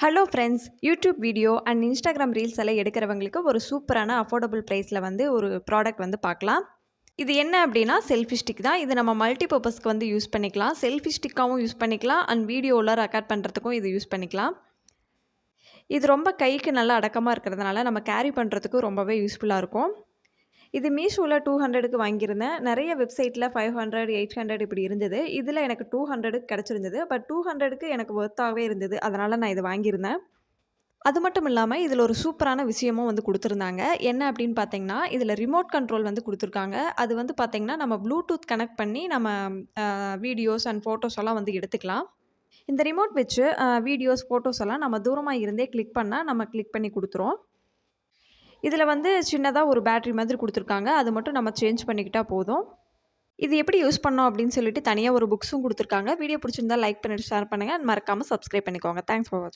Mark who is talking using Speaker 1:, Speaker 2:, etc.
Speaker 1: Hello friends, YouTube video and Instagram reels எல்லாம் எடுக்கிறவங்களுக்கு ஒரு சூப்பரான அஃபோர்டபுள் ப்ரைஸில் வந்து ஒரு ப்ராடக்ட் வந்து பார்க்கலாம். இது என்ன அப்படின்னா செல்ஃபி ஸ்டிக் தான். இது நம்ம மல்டி பர்பஸ்க்கு வந்து யூஸ் பண்ணிக்கலாம். செல்ஃபி ஸ்டிக்காகவும் யூஸ் பண்ணிக்கலாம் அண்ட் வீடியோவில் ரெக்கார்ட் பண்ணுறதுக்கும் இது யூஸ் பண்ணிக்கலாம். இது ரொம்ப கைக்கு நல்லா அடக்கமாக இருக்கிறதுனால நம்ம கேரி பண்ணுறதுக்கு ரொம்பவே யூஸ்ஃபுல்லாக இருக்கும். இது மீஷோவில் 200க்கு வாங்கியிருந்தேன். நிறைய வெப்சைட்டில் 500, 800 இப்படி இருந்தது. இதில் எனக்கு 200க்கு கிடச்சிருந்தது. பட் 200க்கு எனக்கு ஒர்த்தாகவே இருந்தது. அதனால் நான் இதை வாங்கியிருந்தேன். அது மட்டும் இல்லாமல் இதில் ஒரு சூப்பரான விஷயமும் வந்து கொடுத்துருந்தாங்க. என்ன அப்படின்னு பார்த்தீங்கன்னா, இதில் ரிமோட் கண்ட்ரோல் வந்து கொடுத்துருக்காங்க. அது வந்து பார்த்தீங்கன்னா, நம்ம ப்ளூடூத் கனெக்ட் பண்ணி நம்ம வீடியோஸ் அண்ட் ஃபோட்டோஸ் எல்லாம் வந்து எடுத்துக்கலாம். இந்த ரிமோட் வச்சு வீடியோஸ், ஃபோட்டோஸ் எல்லாம் நம்ம தூரமாக இருந்தே கிளிக் பண்ணால் நம்ம கிளிக் பண்ணி கொடுத்துரும். இதில் வந்து சின்னதாக ஒரு பேட்டரி மாதிரி கொடுத்துருக்காங்க. அது மட்டும் நம்ம சேஞ்ச் பண்ணிக்கிட்டா போதும். இது எப்படி யூஸ் பண்ணோம் அப்படின்னு சொல்லிட்டு தனியாக ஒரு புக்ஸும் கொடுத்துருக்காங்க. வீடியோ பிடிச்சிருந்தா லைக் பண்ணிட்டு ஷேர் பண்ணுங்கள். மறக்காமல் சப்ஸ்கிரைப் பண்ணிக்கோங்க. தேங்க்ஸ் ஃபார் வாட்சிங்.